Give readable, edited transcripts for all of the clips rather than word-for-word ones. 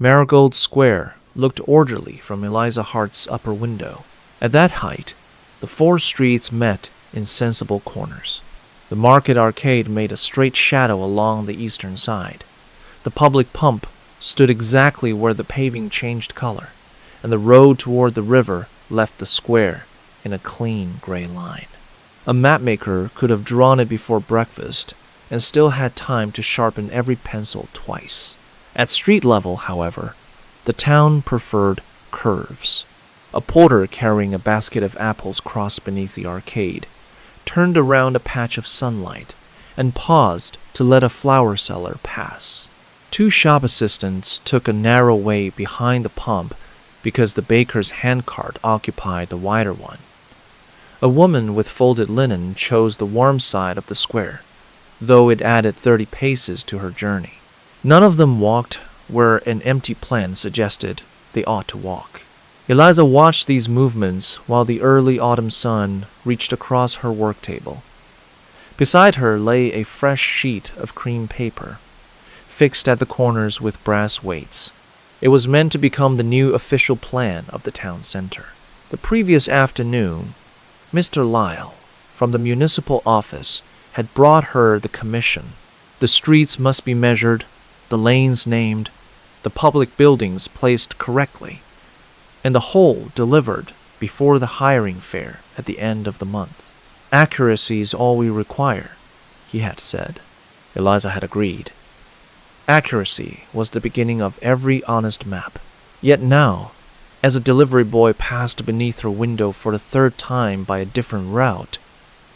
Marigold Square looked orderly from Eliza Hart's upper window. At that height, the four streets met in sensible corners. The market arcade made a straight shadow along the eastern side. The public pump stood exactly where the paving changed color, and the road toward the river left the square in a clean gray line. A mapmaker could have drawn it before breakfast and still had time to sharpen every pencil twice. At street level, however, the town preferred curves. A porter carrying a basket of apples crossed beneath the arcade, turned around a patch of sunlight, and paused to let a flower seller pass. Two shop assistants took a narrow way behind the pump because the baker's handcart occupied the wider one. A woman with folded linen chose the warm side of the square, though it added 30 paces to her journey. None of them walked where an empty plan suggested they ought to walk. Eliza watched these movements while the early autumn sun reached across her work table. Beside her lay a fresh sheet of cream paper, fixed at the corners with brass weights. It was meant to become the new official plan of the town center. The previous afternoon, Mr. Lyle, from the municipal office, had brought her the commission. The streets must be measured, the lanes named, the public buildings placed correctly, and the whole delivered before the hiring fair at the end of the month. Accuracy is all we require, he had said. Eliza had agreed. Accuracy was the beginning of every honest map. Yet now, as a delivery boy passed beneath her window for the third time by a different route,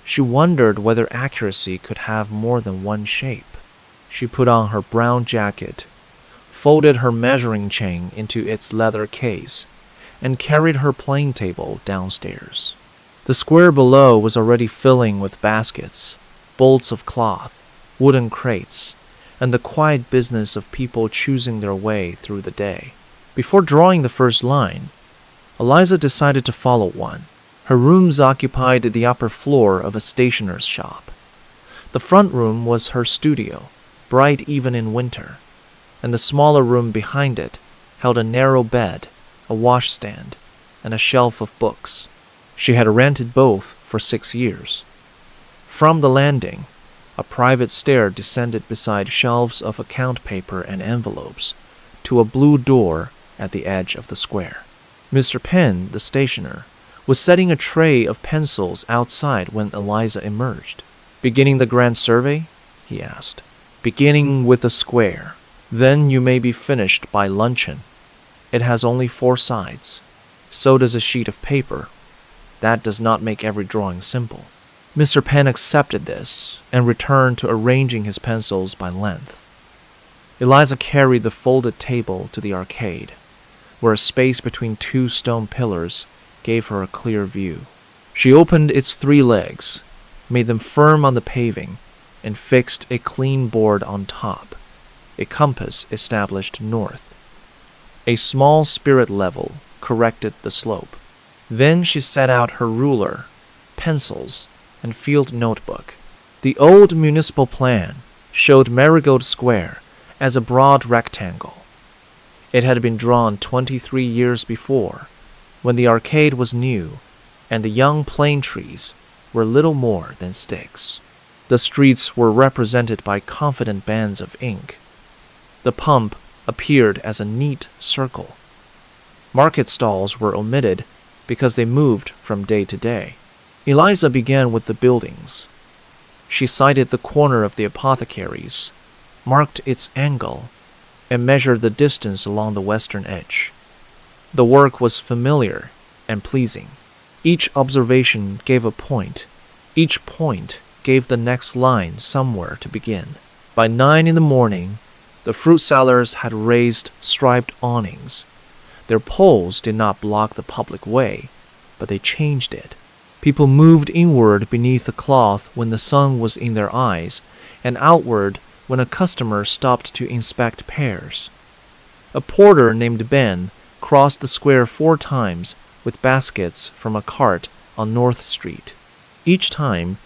she wondered whether accuracy could have more than one shape. She put on her brown jacket, folded her measuring chain into its leather case, and carried her plane table downstairs. The square below was already filling with baskets, bolts of cloth, wooden crates, and the quiet business of people choosing their way through the day. Before drawing the first line, Eliza decided to follow one. Her rooms occupied the upper floor of a stationer's shop. The front room was her studio, bright even in winter, and the smaller room behind it held a narrow bed, a washstand, and a shelf of books. She had rented both for 6 years. From the landing, a private stair descended beside shelves of account paper and envelopes to a blue door at the edge of the square. Mr. Penn, the stationer, was setting a tray of pencils outside when Eliza emerged. "Beginning the grand survey?" he asked. "Beginning with the square. Then you may be finished by luncheon. It has only 4 sides. So does a sheet of paper. That does not make every drawing simple." Mr. Penn accepted this and returned to arranging his pencils by length. Eliza carried the folded table to the arcade, where a space between 2 stone pillars gave her a clear view. She opened its 3 legs, made them firm on the paving, and fixed a clean board on top, a compass established north. A small spirit level corrected the slope. Then she set out her ruler, pencils, and field notebook. The old municipal plan showed Marigold Square as a broad rectangle. It had been drawn 23 years before, when the arcade was new and the young plane trees were little more than sticks. The streets were represented by confident bands of ink. The pump appeared as a neat circle. Market stalls were omitted because they moved from day to day. Eliza began with the buildings. She sighted the corner of the apothecary's, marked its angle, and measured the distance along the western edge. The work was familiar and pleasing. Each observation gave a point. Each point gave the next line somewhere to begin. By 9 in the morning, the fruit sellers had raised striped awnings. Their poles did not block the public way, but they changed it. People moved inward beneath the cloth when the sun was in their eyes, and outward when a customer stopped to inspect pears. A porter named Ben crossed the square 4 times with baskets from a cart on North Street. Each time,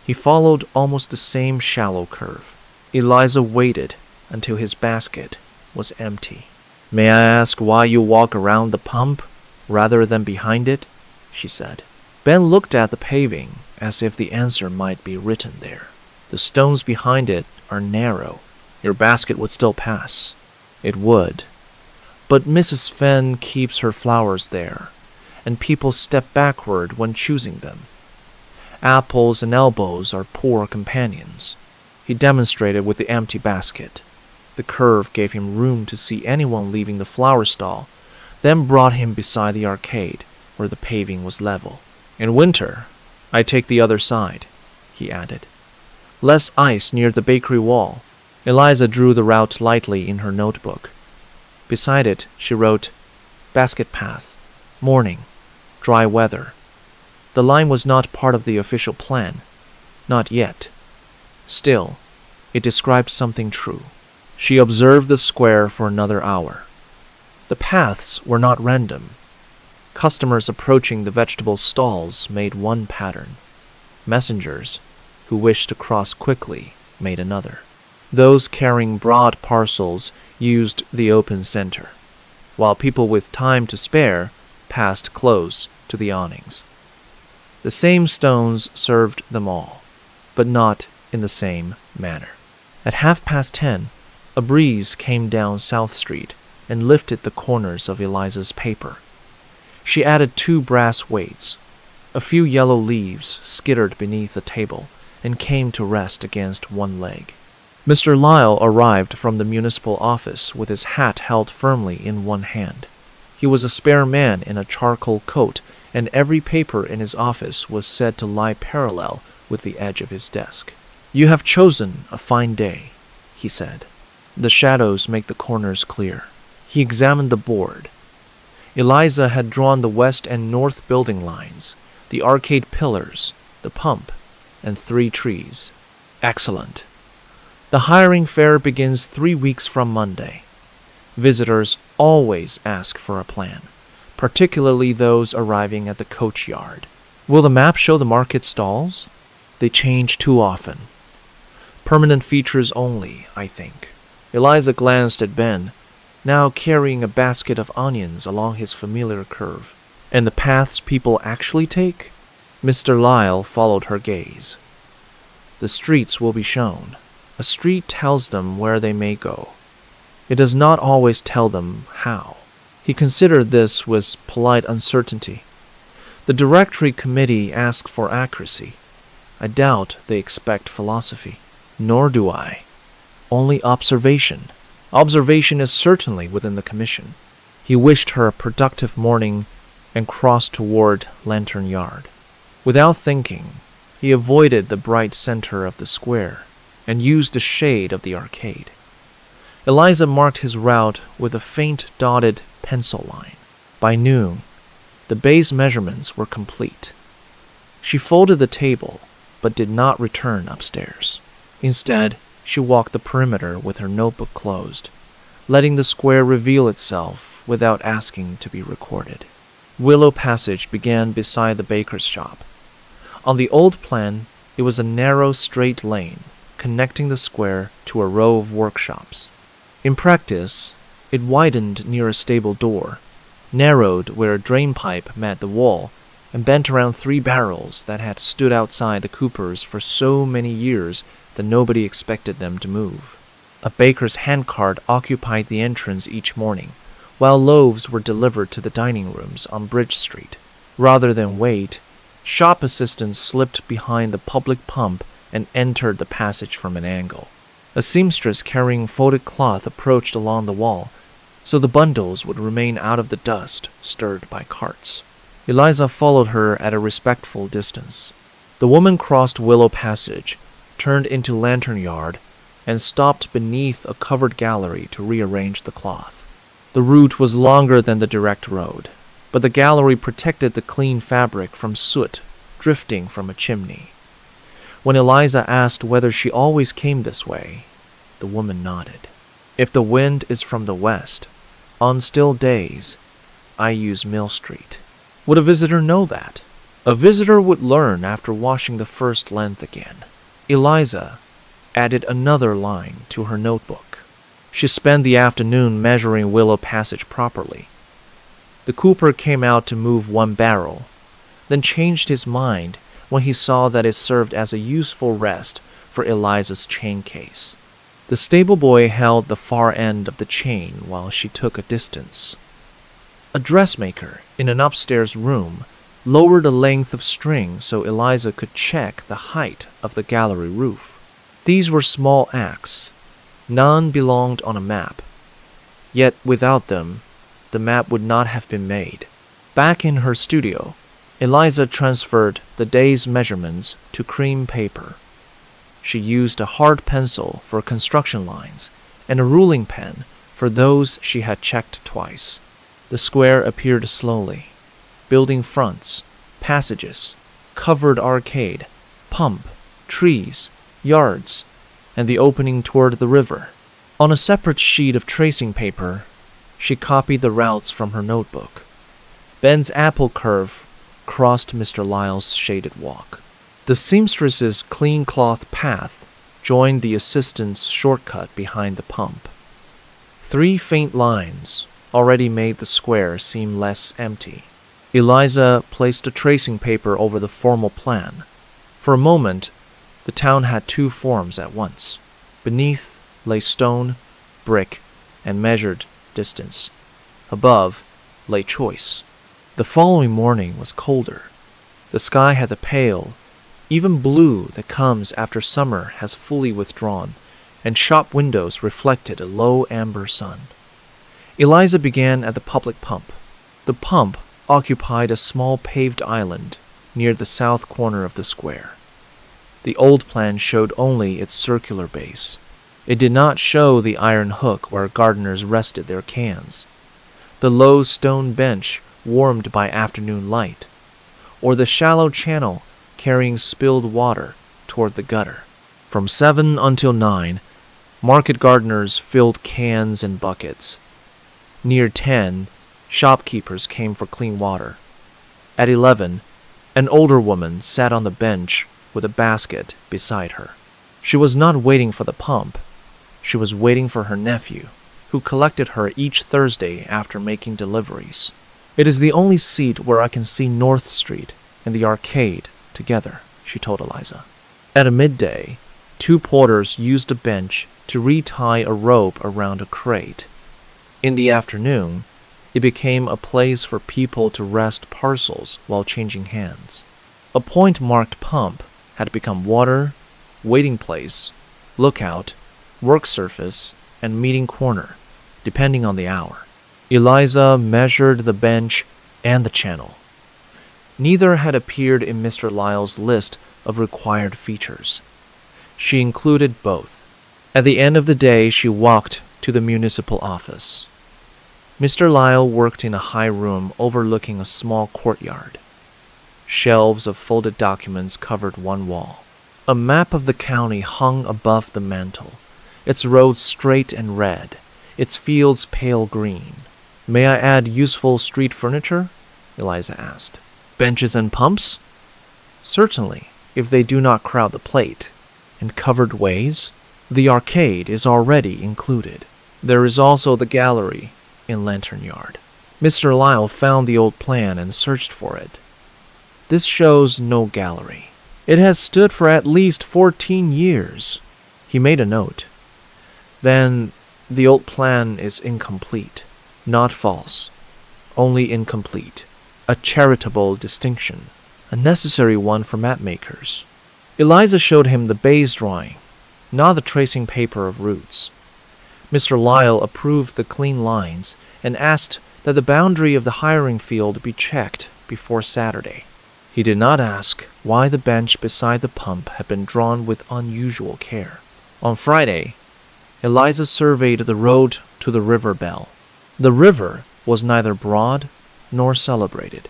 he followed almost the same shallow curve. Eliza waited until his basket was empty. May I ask why you walk around the pump rather than behind it? She said. Ben looked at the paving as if the answer might be written there. The stones behind it are narrow. Your basket would still pass. It would. But Mrs. Fenn keeps her flowers there, and people step backward when choosing them. Apples and elbows are poor companions. He demonstrated with the empty basket. The curve gave him room to see anyone leaving the flower stall, then brought him beside the arcade, where the paving was level. In winter, I take the other side, he added. Less ice near the bakery wall. Eliza drew the route lightly in her notebook. Beside it, she wrote, Basket path, morning, dry weather. The line was not part of the official plan. Not yet. Still, it described something true. She observed the square for another hour. The paths were not random. Customers approaching the vegetable stalls made one pattern. Messengers, who wished to cross quickly, made another. Those carrying broad parcels used the open center, while people with time to spare passed close to the awnings. The same stones served them all, but not in the same manner. At 10:30, a breeze came down South Street and lifted the corners of Eliza's paper. She added 2 brass weights. A few yellow leaves skittered beneath the table and came to rest against one leg. Mr. Lyle arrived from the municipal office with his hat held firmly in one hand. He was a spare man in a charcoal coat, and every paper in his office was said to lie parallel with the edge of his desk. You have chosen a fine day, he said. The shadows make the corners clear. He examined the board. Eliza had drawn the west and north building lines, the arcade pillars, the pump, and 3 trees. Excellent. The hiring fair begins 3 weeks from Monday. Visitors always ask for a plan, particularly those arriving at the coach yard. Will the map show the market stalls? They change too often. Permanent features only, I think. Eliza glanced at Ben, now carrying a basket of onions along his familiar curve. And the paths people actually take? Mr. Lyle followed her gaze. The streets will be shown. A street tells them where they may go. It does not always tell them how. He considered this with polite uncertainty. The directory committee asks for accuracy. I doubt they expect philosophy. Nor do I. Only observation. Observation is certainly within the commission. He wished her a productive morning and crossed toward Lantern Yard. Without thinking, he avoided the bright center of the square and used the shade of the arcade. Eliza marked his route with a faint dotted pencil line. By noon, the base measurements were complete. She folded the table, but did not return upstairs. Instead, she walked the perimeter with her notebook closed, letting the square reveal itself without asking to be recorded. Willow Passage began beside the baker's shop. On the old plan, it was a narrow straight lane connecting the square to a row of workshops. In practice, it widened near a stable door, narrowed where a drain pipe met the wall, and bent around 3 barrels that had stood outside the coopers for so many years that nobody expected them to move. A baker's handcart occupied the entrance each morning, while loaves were delivered to the dining rooms on Bridge Street. Rather than wait, shop assistants slipped behind the public pump and entered the passage from an angle. A seamstress carrying folded cloth approached along the wall, so the bundles would remain out of the dust stirred by carts. Eliza followed her at a respectful distance. The woman crossed Willow Passage, turned into Lantern Yard, and stopped beneath a covered gallery to rearrange the cloth. The route was longer than the direct road, but the gallery protected the clean fabric from soot drifting from a chimney. When Eliza asked whether she always came this way, the woman nodded. If the wind is from the west, on still days, I use Mill Street. Would a visitor know that? A visitor would learn after washing the first length again. Eliza added another line to her notebook. She spent the afternoon measuring Willow Passage properly. The cooper came out to move one barrel, then changed his mind when he saw that it served as a useful rest for Eliza's chain case. The stable boy held the far end of the chain while she took a distance. A dressmaker in an upstairs room lowered a length of string so Eliza could check the height of the gallery roof. These were small acts. None belonged on a map. Yet without them, the map would not have been made. Back in her studio, Eliza transferred the day's measurements to cream paper. She used a hard pencil for construction lines and a ruling pen for those she had checked twice. The square appeared slowly. Building fronts, passages, covered arcade, pump, trees, yards, and the opening toward the river. On a separate sheet of tracing paper, she copied the routes from her notebook. Ben's apple curve crossed Mr. Lyle's shaded walk. The seamstress's clean cloth path joined the assistant's shortcut behind the pump. 3 faint lines already made the square seem less empty. Eliza placed the tracing paper over the formal plan. For a moment, the town had 2 forms at once. Beneath lay stone, brick, and measured distance. Above lay choice. The following morning was colder. The sky had the pale, even blue that comes after summer has fully withdrawn, and shop windows reflected a low amber sun. Eliza began at the public pump. The pump occupied a small paved island near the south corner of the square. The old plan showed only its circular base. It did not show the iron hook where gardeners rested their cans, the low stone bench warmed by afternoon light, or the shallow channel carrying spilled water toward the gutter. From 7 until 9, market gardeners filled cans and buckets. Near 10, shopkeepers came for clean water. At 11, an older woman sat on the bench with a basket beside her. She was not waiting for the pump. She was waiting for her nephew, who collected her each Thursday after making deliveries. "It is the only seat where I can see North Street and the arcade together," she told Eliza. At midday, 2 porters used a bench to retie a rope around a crate. In the afternoon, it became a place for people to rest parcels while changing hands. A point-marked pump had become water, waiting place, lookout, work surface, and meeting corner, depending on the hour. Eliza measured the bench and the channel. Neither had appeared in Mr. Lyle's list of required features. She included both. At the end of the day, she walked to the municipal office. Mr. Lyle worked in a high room overlooking a small courtyard. Shelves of folded documents covered one wall. A map of the county hung above the mantel, its roads straight and red, its fields pale green. "May I add useful street furniture?" Eliza asked. "Benches and pumps?" "Certainly, if they do not crowd the plate." "And covered ways?" "The arcade is already included. There is also the gallery in Lantern Yard." Mr. Lyle found the old plan and searched for it. "This shows no gallery. It has stood for at least 14 years. He made a note. "Then the old plan is incomplete." "Not false, only incomplete. A charitable distinction, a necessary one for mapmakers." Eliza showed him the base drawing, not the tracing paper of routes. Mr. Lyle approved the clean lines and asked that the boundary of the hiring field be checked before Saturday. He did not ask why the bench beside the pump had been drawn with unusual care. On Friday, Eliza surveyed the road to the river bell. The river was neither broad nor celebrated.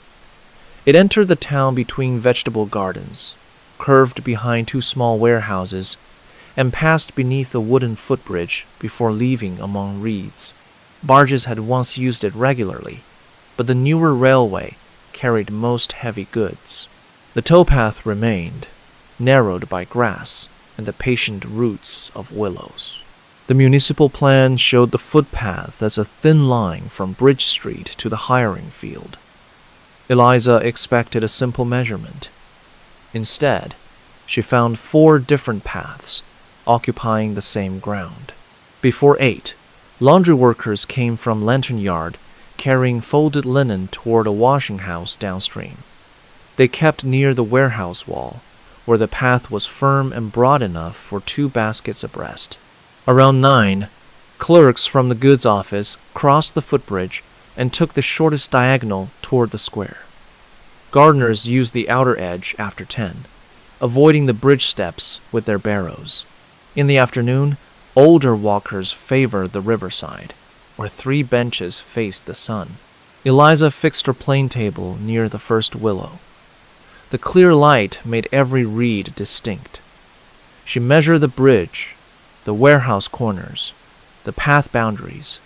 It entered the town between vegetable gardens, curved behind 2 small warehouses, and passed beneath a wooden footbridge before leaving among reeds. Barges had once used it regularly, but the newer railway carried most heavy goods. The towpath remained, narrowed by grass and the patient roots of willows. The municipal plan showed the footpath as a thin line from Bridge Street to the hiring field. Eliza expected a simple measurement. Instead, she found 4 different paths, occupying the same ground. Before 8, laundry workers came from Lantern Yard, carrying folded linen toward a washing house downstream. They kept near the warehouse wall, where the path was firm and broad enough for 2 baskets abreast. Around 9, clerks from the goods office crossed the footbridge and took the shortest diagonal toward the square. Gardeners used the outer edge after 10, avoiding the bridge steps with their barrows. In the afternoon, older walkers favored the riverside, where 3 benches faced the sun. Eliza fixed her plane table near the first willow. The clear light made every reed distinct. She measured the bridge, the warehouse corners, the path boundaries,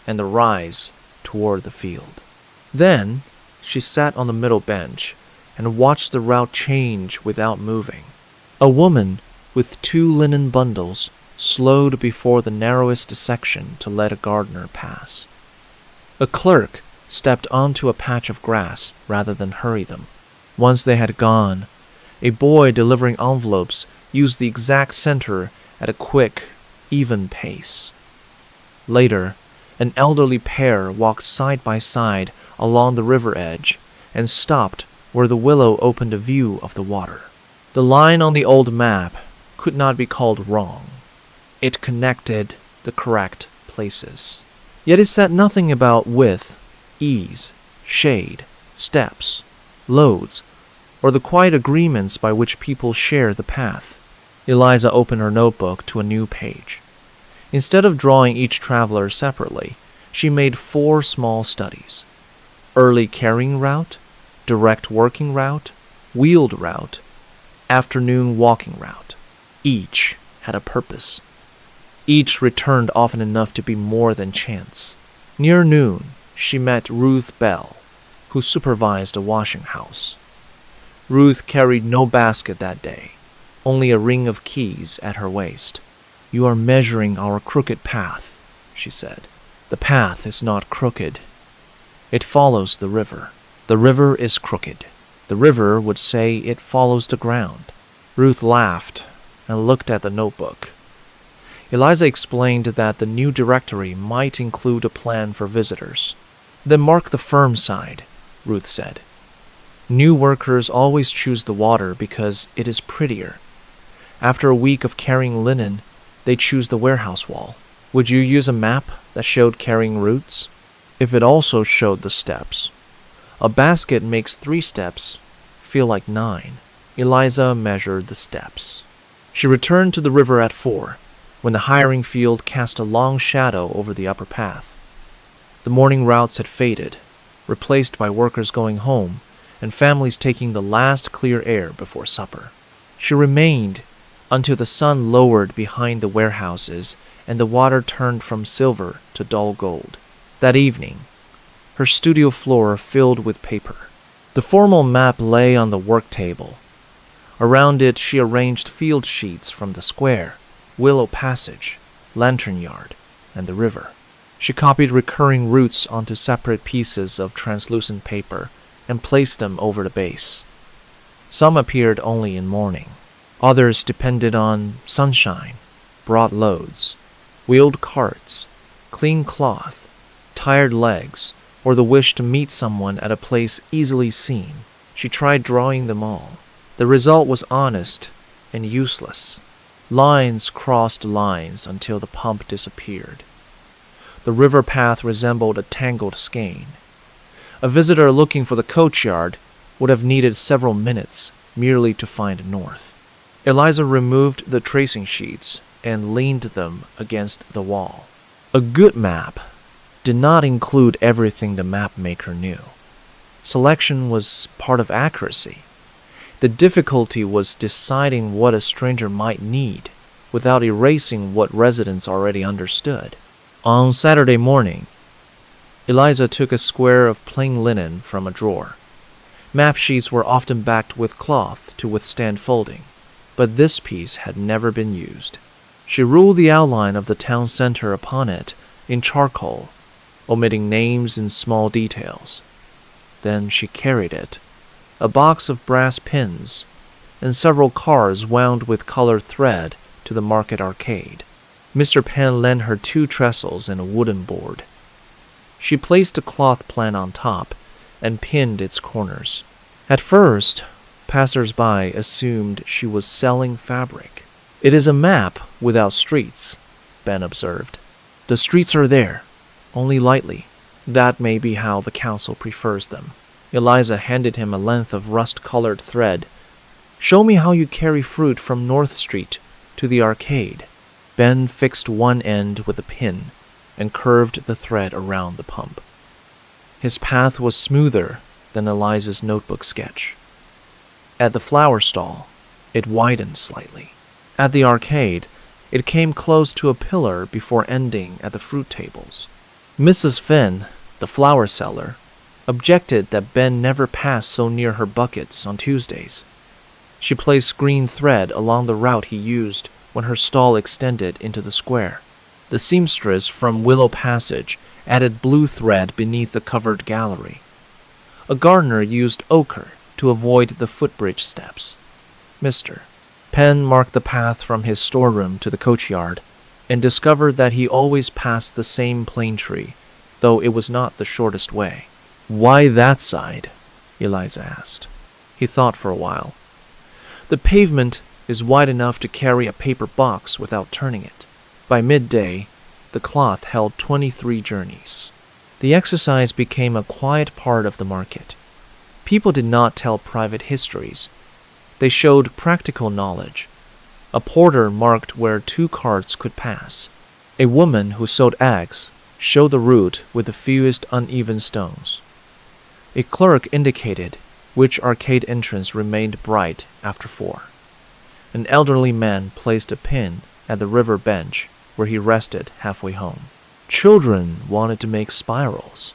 and the rise toward the field. Then she sat on the middle bench and watched the route change without moving. A woman with 2 linen bundles slowed before the narrowest section to let a gardener pass. A clerk stepped onto a patch of grass rather than hurry them. Once they had gone, a boy delivering envelopes used the exact center at a quick, even pace. Later, an elderly pair walked side by side along the river edge and stopped where the willow opened a view of the water. The line on the old map could not be called wrong. It connected the correct places. Yet it said nothing about width, ease, shade, steps, loads, or the quiet agreements by which people share the path. Eliza opened her notebook to a new page. Instead of drawing each traveler separately, she made 4 small studies: early carrying route, direct working route, wheeled route, afternoon walking route. Each had a purpose. Each returned often enough to be more than chance. Near noon, she met Ruth Bell, who supervised a washing house. Ruth carried no basket that day, only a ring of keys at her waist. "You are measuring our crooked path," she said. "The path is not crooked. It follows the river. The river is crooked. The river would say it follows the ground." Ruth laughed and looked at the notebook. Eliza explained that the new directory might include a plan for visitors. "Then mark the firm side," Ruth said. "New workers always choose the water because it is prettier. After a week of carrying linen, they choose the warehouse wall. Would you use a map that showed carrying routes? If it also showed the steps. A basket makes 3 steps feel like 9. Eliza measured the steps. She returned to the river at 4, when the hiring field cast a long shadow over the upper path. The morning routes had faded, replaced by workers going home and families taking the last clear air before supper. She remained until the sun lowered behind the warehouses and the water turned from silver to dull gold. That evening, her studio floor filled with paper. The formal map lay on the work table. Around it, she arranged field sheets from the square, Willow Passage, Lantern Yard, and the river. She copied recurring routes onto separate pieces of translucent paper and placed them over the base. Some appeared only in morning. Others depended on sunshine, broad loads, wheeled carts, clean cloth, tired legs, or the wish to meet someone at a place easily seen. She tried drawing them all. The result was honest and useless. Lines crossed lines until the pump disappeared. The river path resembled a tangled skein. A visitor looking for the coachyard would have needed several minutes merely to find north. Eliza removed the tracing sheets and leaned them against the wall. A good map did not include everything the mapmaker knew. Selection was part of accuracy. The difficulty was deciding what a stranger might need without erasing what residents already understood. On Saturday morning, Eliza took a square of plain linen from a drawer. Map sheets were often backed with cloth to withstand folding, but this piece had never been used. She ruled the outline of the town center upon it in charcoal, omitting names and small details. Then she carried it, a box of brass pins, and several cards wound with colored thread to the market arcade. Mr. Penn lent her 2 trestles and a wooden board. She placed a cloth plant on top and pinned its corners. At first, passers-by assumed she was selling fabric. "It is a map without streets," Ben observed. "The streets are there, only lightly. That may be how the council prefers them." Eliza handed him a length of rust-colored thread. "Show me how you carry fruit from North Street to the arcade." Ben fixed one end with a pin and curved the thread around the pump. His path was smoother than Eliza's notebook sketch. At the flower stall, it widened slightly. At the arcade, it came close to a pillar before ending at the fruit tables. Mrs. Finn, the flower seller, objected that Ben never passed so near her buckets on Tuesdays. She placed green thread along the route he used when her stall extended into the square. The seamstress from Willow Passage added blue thread beneath the covered gallery. A gardener used ochre to avoid the footbridge steps. Mr. Penn marked the path from his storeroom to the coachyard and discovered that he always passed the same plane tree, though it was not the shortest way. "Why that side?" Eliza asked. He thought for a while. "The pavement is wide enough to carry a paper box without turning it." By midday, the cloth held 23 journeys. The exercise became a quiet part of the market. People did not tell private histories. They showed practical knowledge. A porter marked where 2 carts could pass. A woman who sold eggs showed the route with the fewest uneven stones. A clerk indicated which arcade entrance remained bright after 4. An elderly man placed a pin at the river bench where he rested halfway home. Children wanted to make spirals,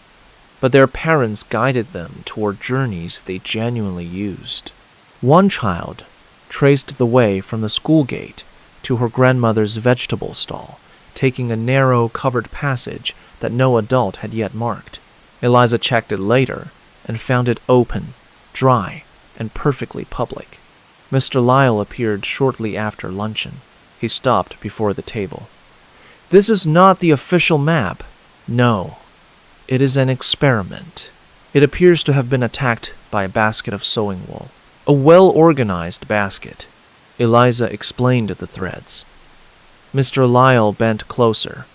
but their parents guided them toward journeys they genuinely used. One child traced the way from the school gate to her grandmother's vegetable stall, taking a narrow covered passage that no adult had yet marked. Eliza checked it later and found it open, dry, and perfectly public. Mr. Lyle appeared shortly after luncheon. He stopped before the table. "This is not the official map." "No, it is an experiment. It appears to have been attacked by a basket of sewing wool. A well-organized basket." Eliza explained the threads. Mr. Lyle bent closer.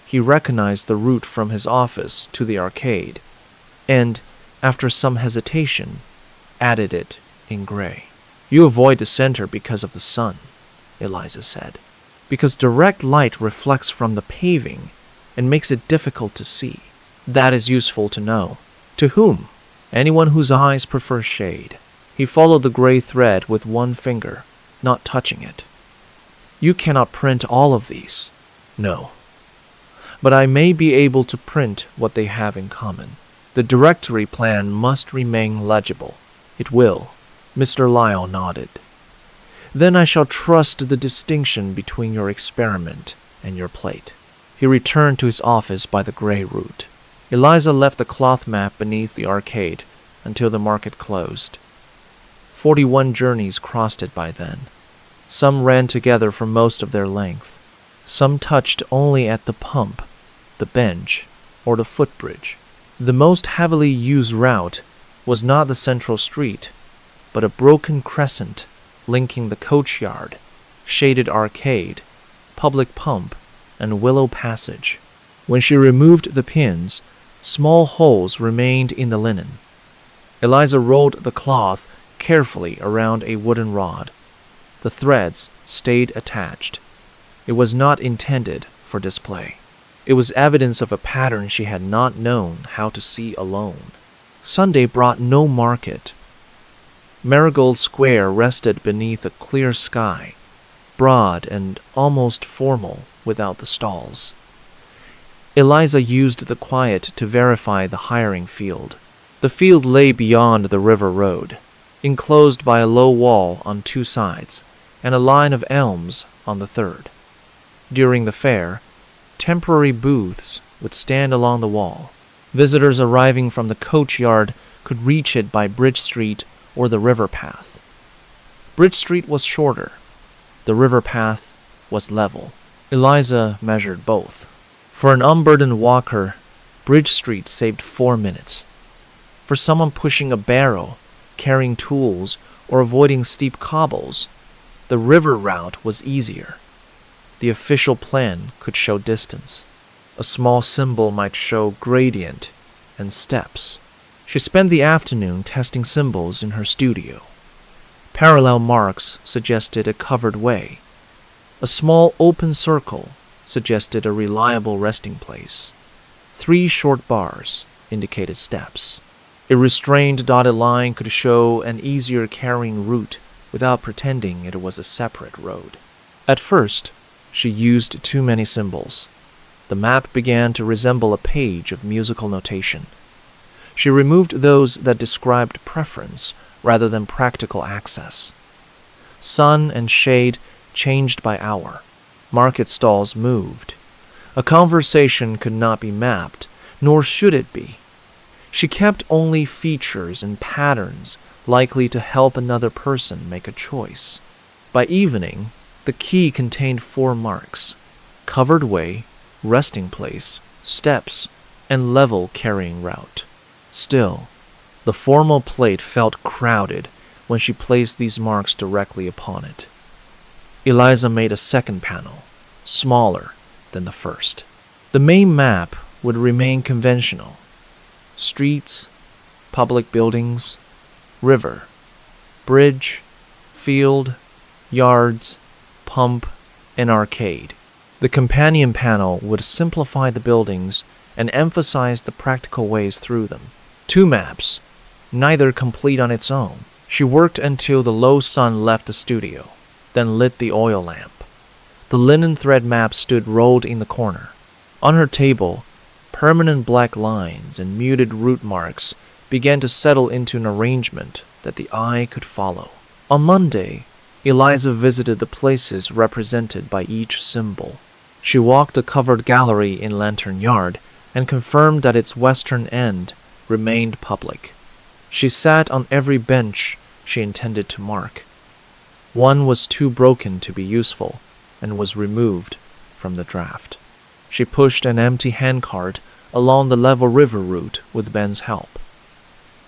He recognized the route from his office to the arcade, and, after some hesitation, added it in gray. "You avoid the center because of the sun," Eliza said. "Because direct light reflects from the paving and makes it difficult to see. That is useful to know." "To whom?" "Anyone whose eyes prefer shade." He followed the gray thread with one finger, not touching it. "You cannot print all of these." "No. But I may be able to print what they have in common. The directory plan must remain legible." "It will." Mr. Lyle nodded. "Then I shall trust the distinction between your experiment and your plate." He returned to his office by the gray route. Eliza left the cloth map beneath the arcade until the market closed. 41 journeys crossed it by then. Some ran together for most of their length. Some touched only at the pump, the bench, or the footbridge. The most heavily used route was not the central street, but a broken crescent linking the coachyard, shaded arcade, public pump, and Willow Passage. When she removed the pins, small holes remained in the linen. Eliza rolled the cloth carefully around a wooden rod. The threads stayed attached. It was not intended for display. It was evidence of a pattern she had not known how to see alone. Sunday brought no market. Marigold Square rested beneath a clear sky, broad and almost formal without the stalls. Eliza used the quiet to verify the hiring field. The field lay beyond the river road, enclosed by a low wall on 2 sides and a line of elms on the third. During the fair, temporary booths would stand along the wall. Visitors arriving from the coach yard could reach it by Bridge Street or the river path. Bridge Street was shorter. The river path was level. Eliza measured both. For an unburdened walker, Bridge Street saved 4 minutes. For someone pushing a barrow, carrying tools, or avoiding steep cobbles, the river route was easier. The official plan could show distance. A small symbol might show gradient and steps. She spent the afternoon testing symbols in her studio. Parallel marks suggested a covered way. A small open circle suggested a reliable resting place. 3 short bars indicated steps. A restrained dotted line could show an easier carrying route without pretending it was a separate road. At first, she used too many symbols. The map began to resemble a page of musical notation. She removed those that described preference rather than practical access. Sun and shade changed by hour. Market stalls moved. A conversation could not be mapped, nor should it be. She kept only features and patterns likely to help another person make a choice. By evening, the key contained 4 marks: covered way, resting place, steps, and level carrying route. Still, the formal plate felt crowded when she placed these marks directly upon it. Eliza made a second panel, smaller than the first. The main map would remain conventional. Streets, public buildings, river, bridge, field, yards, pump, and arcade. The companion panel would simplify the buildings and emphasize the practical ways through them. 2 maps, neither complete on its own. She worked until the low sun left the studio, then lit the oil lamp. The linen thread map stood rolled in the corner. On her table, permanent black lines and muted route marks began to settle into an arrangement that the eye could follow. On Monday, Eliza visited the places represented by each symbol. She walked the covered gallery in Lantern Yard and confirmed that its western end remained public. She sat on every bench she intended to mark. One was too broken to be useful and was removed from the draft. She pushed an empty handcart along the level river route with Ben's help.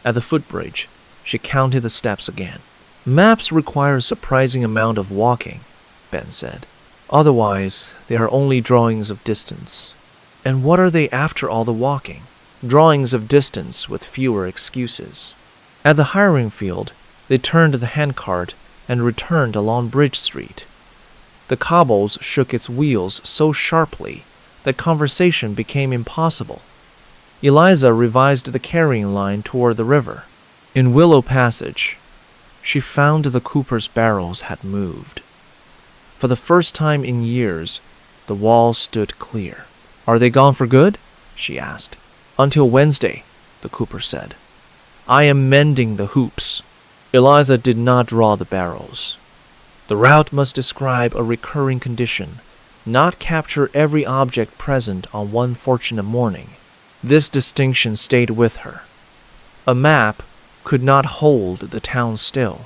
At the footbridge, she counted the steps again. Maps require a surprising amount of walking, Ben said. Otherwise, they are only drawings of distance. And what are they after all the walking? Drawings of distance with fewer excuses. At the hiring field, they turned the handcart and returned along Bridge Street. The cobbles shook its wheels so sharply that conversation became impossible. Eliza revised the carrying line toward the river. In Willow Passage, she found the Cooper's barrels had moved. For the first time in years, the wall stood clear. "Are they gone for good?" she asked. "Until Wednesday," the Cooper said. "I am mending the hoops." Eliza did not draw the barrels. The route must describe a recurring condition, not capture every object present on one fortunate morning. This distinction stayed with her. A map could not hold the town still.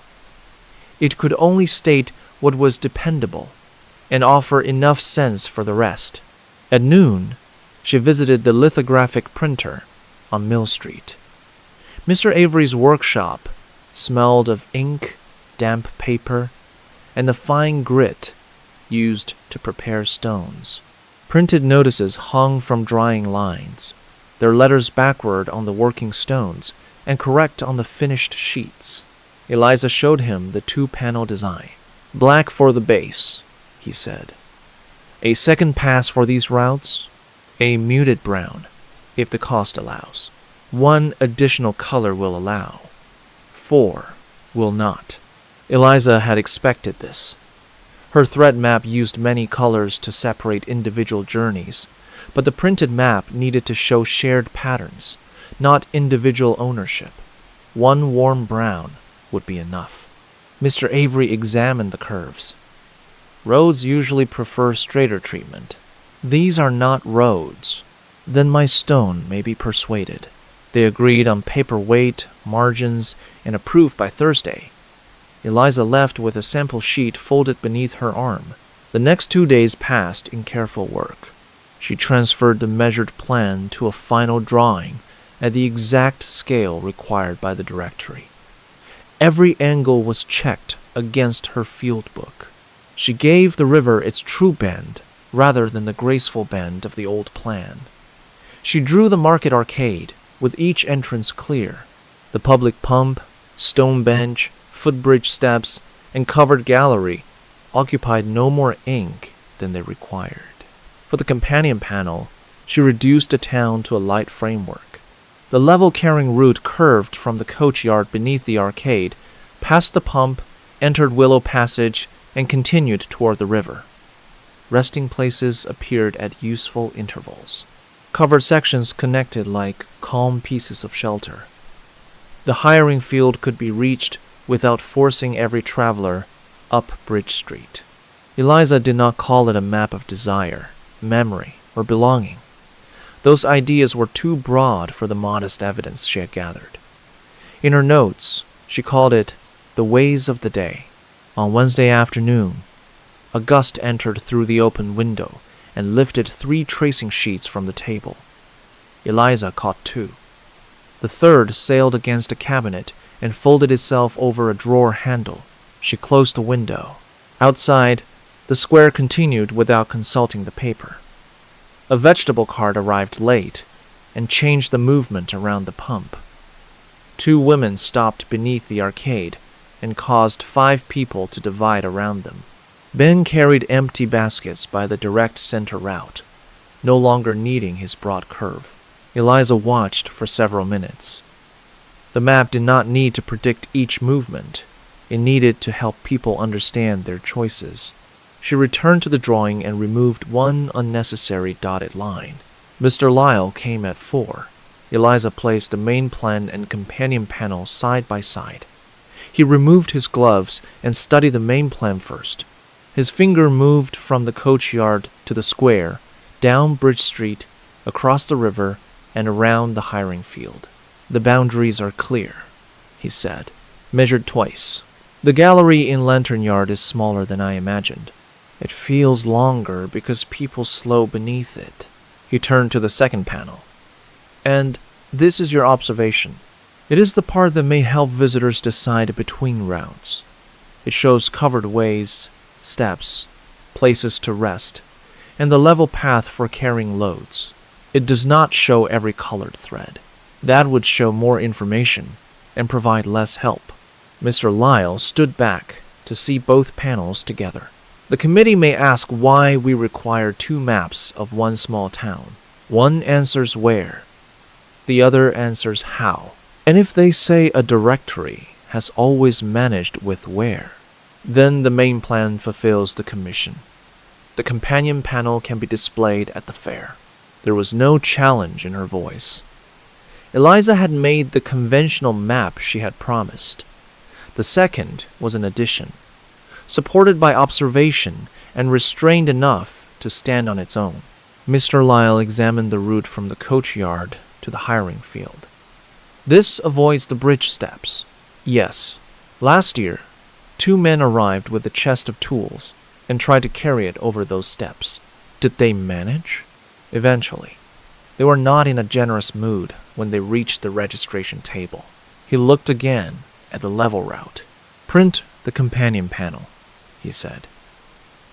It could only state what was dependable and offer enough sense for the rest. At noon, she visited the lithographic printer on Mill Street. Mr. Avery's workshop smelled of ink, damp paper, and the fine grit used to prepare stones. Printed notices hung from drying lines, their letters backward on the working stones and correct on the finished sheets. Eliza showed him the 2-panel design. "Black for the base," he said. "A second pass for these routes? A muted brown, if the cost allows. 1 additional color will allow. 4 will not." Eliza had expected this. Her thread map used many colors to separate individual journeys, but the printed map needed to show shared patterns, not individual ownership. 1 warm brown would be enough. Mr. Avery examined the curves. Roads usually prefer straighter treatment. These are not roads. Then my stone may be persuaded. They agreed on paper weight, margins, and approved by Thursday. Eliza left with a sample sheet folded beneath her arm. The next 2 days passed in careful work. She transferred the measured plan to a final drawing at the exact scale required by the directory. Every angle was checked against her field book. She gave the river its true bend rather than the graceful bend of the old plan. She drew the market arcade, with each entrance clear. The public pump, stone bench, footbridge steps, and covered gallery occupied no more ink than they required. For the companion panel, she reduced the town to a light framework. The level-carrying route curved from the coachyard beneath the arcade, past the pump, entered Willow Passage, and continued toward the river. Resting places appeared at useful intervals. Covered sections connected like calm pieces of shelter. The hiring field could be reached without forcing every traveler up Bridge Street. Eliza did not call it a map of desire, memory, or belonging. Those ideas were too broad for the modest evidence she had gathered. In her notes, she called it the ways of the day. On Wednesday afternoon, a gust entered through the open window and lifted 3 tracing sheets from the table. Eliza caught 2. The third sailed against a cabinet and folded itself over a drawer handle. She closed the window. Outside, the square continued without consulting the paper. A vegetable cart arrived late and changed the movement around the pump. 2 women stopped beneath the arcade and caused 5 people to divide around them. Ben carried empty baskets by the direct center route, no longer needing his broad curve. Eliza watched for several minutes. The map did not need to predict each movement. It needed to help people understand their choices. She returned to the drawing and removed 1 unnecessary dotted line. Mr. Lyle came at 4. Eliza placed the main plan and companion panel side by side. He removed his gloves and studied the main plan first. His finger moved from the coachyard to the square, down Bridge Street, across the river, and around the hiring field. The boundaries are clear, he said. Measured twice. The gallery in Lantern Yard is smaller than I imagined. It feels longer because people slow beneath it. He turned to the second panel. And this is your observation. It is the part that may help visitors decide between routes. It shows covered ways, steps, places to rest, and the level path for carrying loads. It does not show every colored thread. That would show more information and provide less help. Mr. Lyle stood back to see both panels together. The committee may ask why we require 2 maps of one small town. One answers where, the other answers how. And if they say a directory has always managed with where, then the main plan fulfills the commission. The companion panel can be displayed at the fair. There was no challenge in her voice. Eliza had made the conventional map she had promised. The second was an addition, supported by observation and restrained enough to stand on its own. Mr. Lyle examined the route from the coachyard to the hiring field. This avoids the bridge steps. Yes, last year, 2 men arrived with a chest of tools and tried to carry it over those steps. Did they manage? Eventually. They were not in a generous mood when they reached the registration table. He looked again at the level route. Print the companion panel, he said.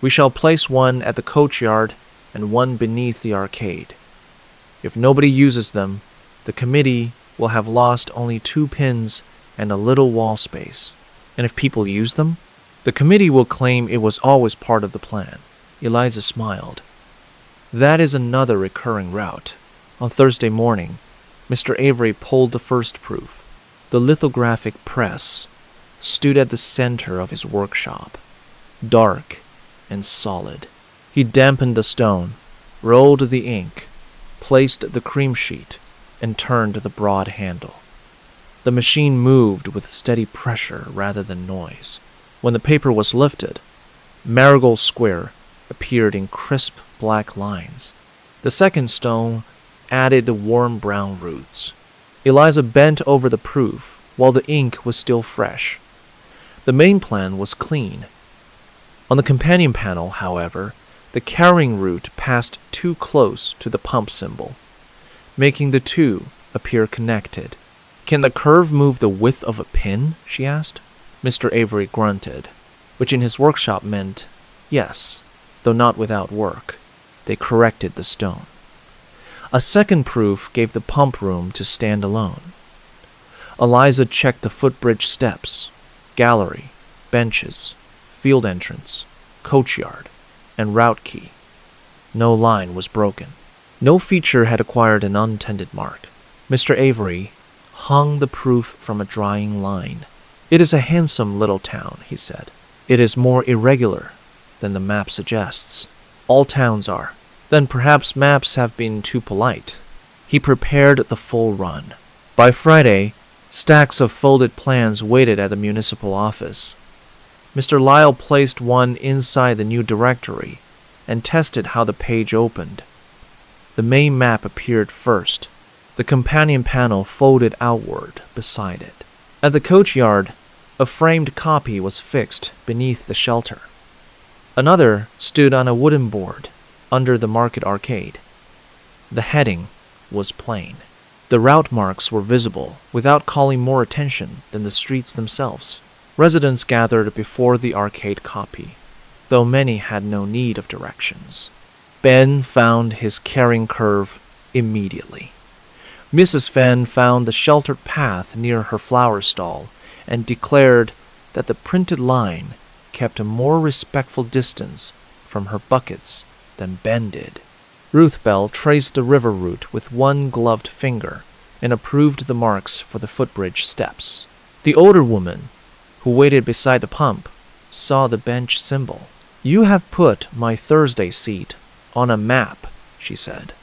We shall place 1 at the coachyard and 1 beneath the arcade. If nobody uses them, the committee will have lost only 2 pins and a little wall space. And if people use them, the committee will claim it was always part of the plan. Eliza smiled. That is another recurring route. On Thursday morning, Mr. Avery pulled the first proof. The lithographic press stood at the center of his workshop, dark and solid. He dampened the stone, rolled the ink, placed the cream sheet, and turned the broad handle. The machine moved with steady pressure rather than noise. When the paper was lifted, Marigold Square appeared in crisp black lines. The second stone added the warm brown roots. Eliza bent over the proof while the ink was still fresh. The main plan was clean. On the companion panel, however, the carrying root passed too close to the pump symbol, making the two appear connected. "Can the curve move the width of a pin?" she asked. Mr. Avery grunted, which in his workshop meant yes, though not without work. They corrected the stone. A second proof gave the pump room to stand alone. Eliza checked the footbridge steps, gallery, benches, field entrance, coachyard, and route key. No line was broken. No feature had acquired an untended mark. Mr. Avery hung the proof from a drying line. "It is a handsome little town," he said. "It is more irregular than the map suggests. All towns are. Then perhaps maps have been too polite." He prepared the full run. By Friday, stacks of folded plans waited at the municipal office. Mr. Lyle placed one inside the new directory and tested how the page opened. The main map appeared first. The companion panel folded outward beside it. At the coachyard, a framed copy was fixed beneath the shelter. Another stood on a wooden board under the market arcade. The heading was plain. The route marks were visible without calling more attention than the streets themselves. Residents gathered before the arcade copy, though many had no need of directions. Ben found his carrying curve immediately. Mrs. Fenn found the sheltered path near her flower stall and declared that the printed line kept a more respectful distance from her buckets than Ben did. Ruthbell traced the river route with one gloved finger and approved the marks for the footbridge steps. The older woman, who waited beside the pump, saw the bench symbol. "You have put my Thursday seat on a map," she said.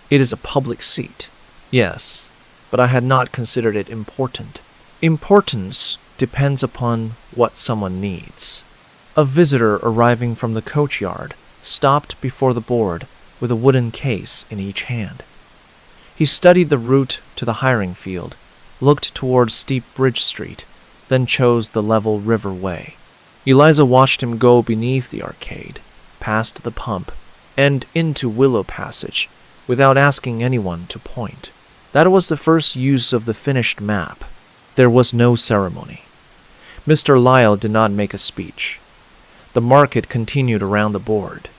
"It is a public seat." "Yes, but I had not considered it important." "Importance depends upon what someone needs." A visitor arriving from the coachyard stopped before the board with a wooden case in each hand. He studied the route to the hiring field, looked toward steep Bridge Street, then chose the level river way. Eliza watched him go beneath the arcade, past the pump, and into Willow Passage, without asking anyone to point. That was the first use of the finished map. There was no ceremony. Mr. Lyle did not make a speech. The market continued around the board.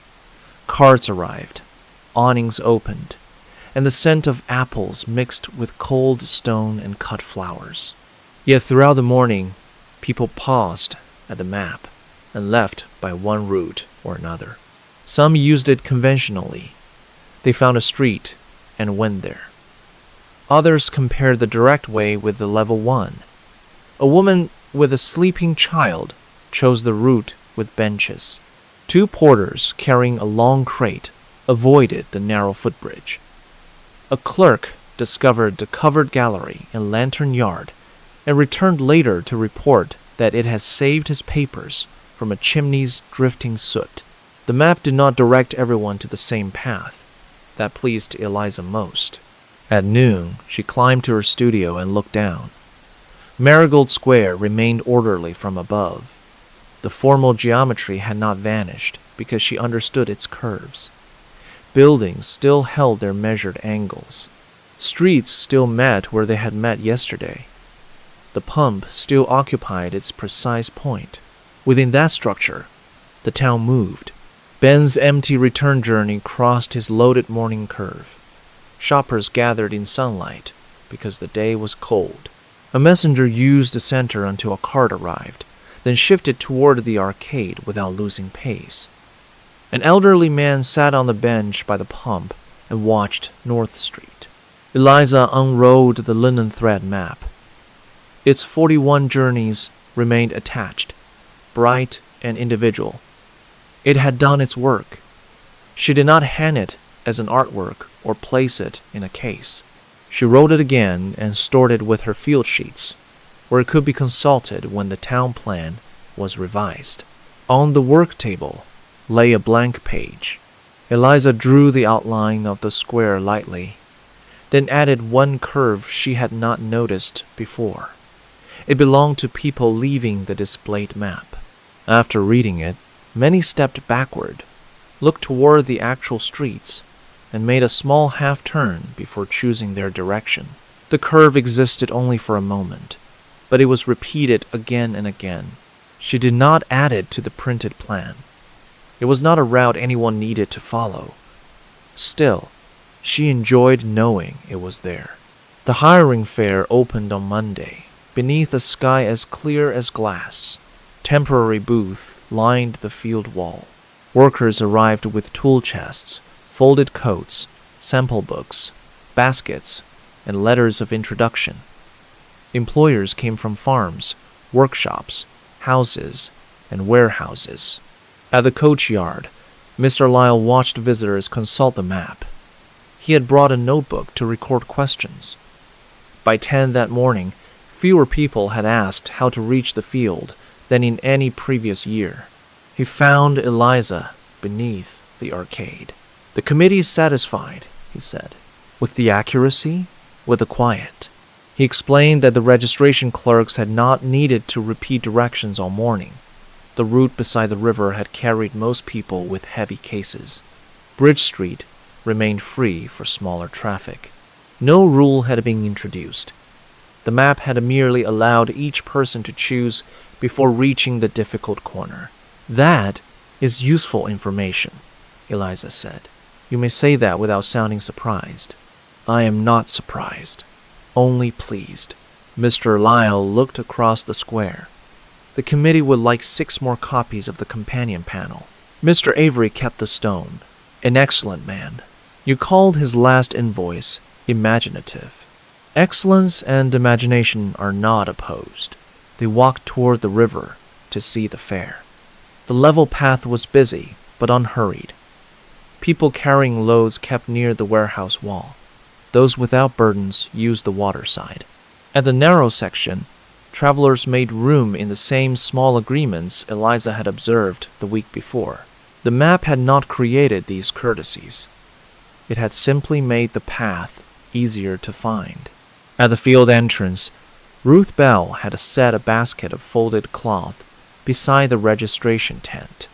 Carts arrived, awnings opened, and the scent of apples mixed with cold stone and cut flowers. Yet throughout the morning, people paused at the map and left by one route or another. Some used it conventionally. They found a street and went there. Others compared the direct way with the level one. A woman with a sleeping child chose the route with benches. Two porters carrying a long crate avoided the narrow footbridge. A clerk discovered the covered gallery and lantern yard and returned later to report that it had saved his papers from a chimney's drifting soot. The map did not direct everyone to the same path. That pleased Eliza most. At noon, she climbed to her studio and looked down. Marigold Square remained orderly from above. The formal geometry had not vanished because she understood its curves. Buildings still held their measured angles. Streets still met where they had met yesterday. The pump still occupied its precise point. Within that structure, the town moved. Ben's empty return journey crossed his loaded morning curve. Shoppers gathered in sunlight because the day was cold. A messenger used the center until a cart arrived, then shifted toward the arcade without losing pace. An elderly man sat on the bench by the pump and watched North Street. Eliza unrolled the linen thread map. Its 41 journeys remained attached, bright and individual. It had done its work. She did not hang it as an artwork or place it in a case. She wrote it again and stored it with her field sheets, where it could be consulted when the town plan was revised. On the work table lay a blank page. Eliza drew the outline of the square lightly, then added one curve she had not noticed before. It belonged to people leaving the displayed map. After reading it, many stepped backward, looked toward the actual streets, and made a small half-turn before choosing their direction. The curve existed only for a moment, but it was repeated again and again. She did not add it to the printed plan. It was not a route anyone needed to follow. Still, she enjoyed knowing it was there. The hiring fair opened on Monday, beneath a sky as clear as glass. Temporary booths lined the field wall. Workers arrived with tool chests, folded coats, sample books, baskets, and letters of introduction. Employers came from farms, workshops, houses, and warehouses. At the coach yard, Mr. Lyle watched visitors consult the map. He had brought a notebook to record questions. By 10 that morning, fewer people had asked how to reach the field than in any previous year. He found Eliza beneath the arcade. "The committee is satisfied," he said, "with the accuracy, with the quiet." He explained that the registration clerks had not needed to repeat directions all morning. The route beside the river had carried most people with heavy cases. Bridge Street remained free for smaller traffic. No rule had been introduced. The map had merely allowed each person to choose before reaching the difficult corner. "That is useful information," Eliza said. "You may say that without sounding surprised." "I am not surprised, only pleased." Mr. Lyle looked across the square. "The committee would like 6 more copies of the companion panel." Mr. Avery kept the stone. "An excellent man. You called his last invoice imaginative. Excellence and imagination are not opposed." They walked toward the river to see the fair. The level path was busy, but unhurried. People carrying loads kept near the warehouse wall. Those without burdens used the water side. At the narrow section, travelers made room in the same small agreements Eliza had observed the week before. The map had not created these courtesies. It had simply made the path easier to find. At the field entrance, Ruth Bell had set a basket of folded cloth beside the registration tent.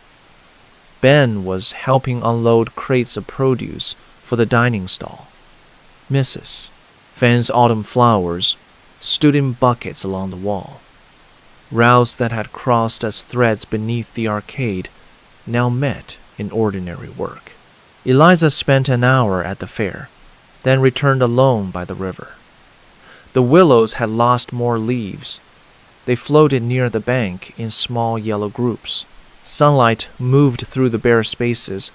Ben was helping unload crates of produce for the dining stall. Mrs. Fan's autumn flowers stood in buckets along the wall. Routes that had crossed as threads beneath the arcade now met in ordinary work. Eliza spent an hour at the fair, then returned alone by the river. The willows had lost more leaves. They floated near the bank in small yellow groups. Sunlight moved through the bare spaces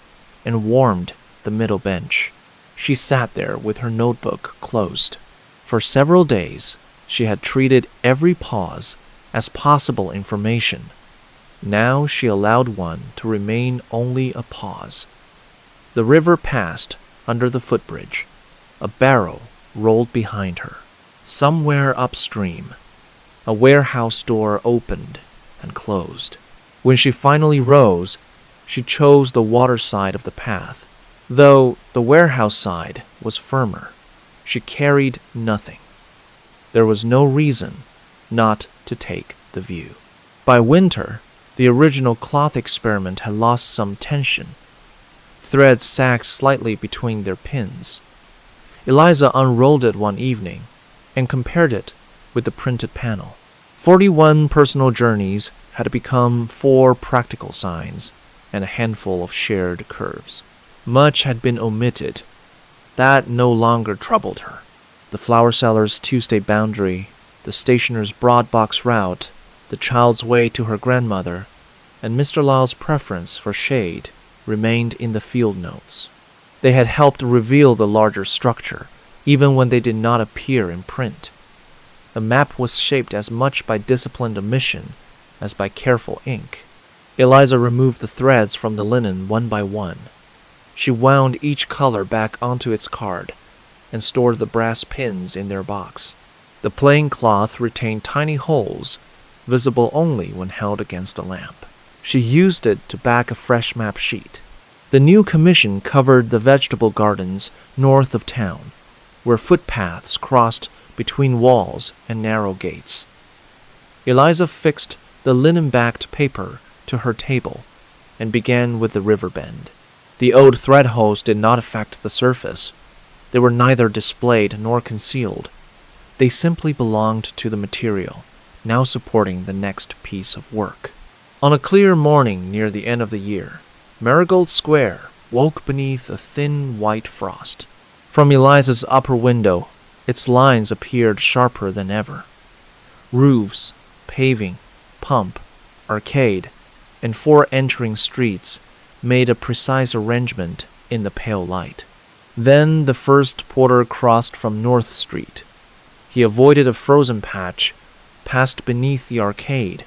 and warmed the middle bench. She sat there with her notebook closed. For several days, she had treated every pause as possible information. Now she allowed one to remain only a pause. The river passed under the footbridge. A barrow rolled behind her. Somewhere upstream, a warehouse door opened and closed. When she finally rose, she chose the water side of the path. Though the warehouse side was firmer, she carried nothing. There was no reason not to take the view. By winter, the original cloth experiment had lost some tension. Threads sagged slightly between their pins. Eliza unrolled it one evening and compared it with the printed panel. 41 personal journeys had become 4 practical signs and a handful of shared curves. Much had been omitted. That no longer troubled her. The flower seller's Tuesday boundary, the stationer's broad box route, the child's way to her grandmother, and Mr. Lyle's preference for shade remained in the field notes. They had helped reveal the larger structure, even when they did not appear in print. The map was shaped as much by disciplined omission as by careful ink. Eliza removed the threads from the linen one by one. She wound each color back onto its card and stored the brass pins in their box. The plain cloth retained tiny holes, visible only when held against a lamp. She used it to back a fresh map sheet. The new commission covered the vegetable gardens north of town, where footpaths crossed between walls and narrow gates. Eliza fixed the linen-backed paper to her table and began with the river bend. The old thread holes did not affect the surface. They were neither displayed nor concealed. They simply belonged to the material, now supporting the next piece of work. On a clear morning near the end of the year, Marigold Square woke beneath a thin white frost. From Eliza's upper window, its lines appeared sharper than ever. Roofs, paving, pump, arcade, and 4 entering streets made a precise arrangement in the pale light. Then the first porter crossed from North Street. He avoided a frozen patch, passed beneath the arcade,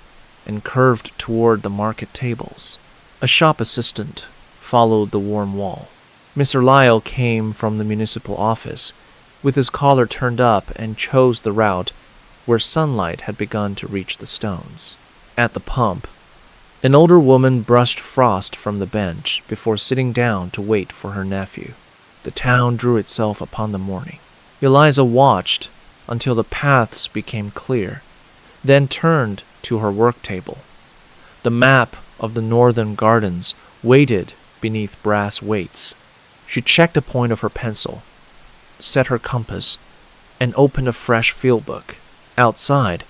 and curved toward the market tables. A shop assistant followed the warm wall. Mr. Lyle came from the municipal office, with his collar turned up, and chose the route where sunlight had begun to reach the stones. At the pump, an older woman brushed frost from the bench before sitting down to wait for her nephew. The town drew itself upon the morning. Eliza watched until the paths became clear, then turned to her work table. The map of the northern gardens waited beneath brass weights. She checked a point of her pencil, set her compass, and opened a fresh field book. Outside,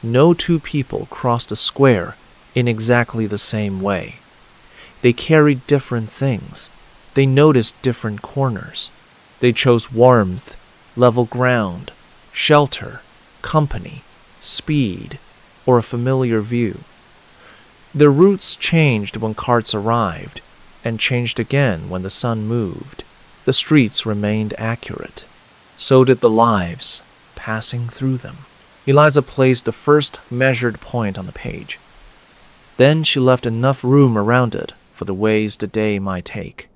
no 2 people crossed a square in exactly the same way. They carried different things. They noticed different corners. They chose warmth, level ground, shelter, company, speed, or a familiar view. Their routes changed when carts arrived, and changed again when the sun moved. The streets remained accurate. So did the lives passing through them. Eliza placed the first measured point on the page. Then she left enough room around it for the ways the day might take.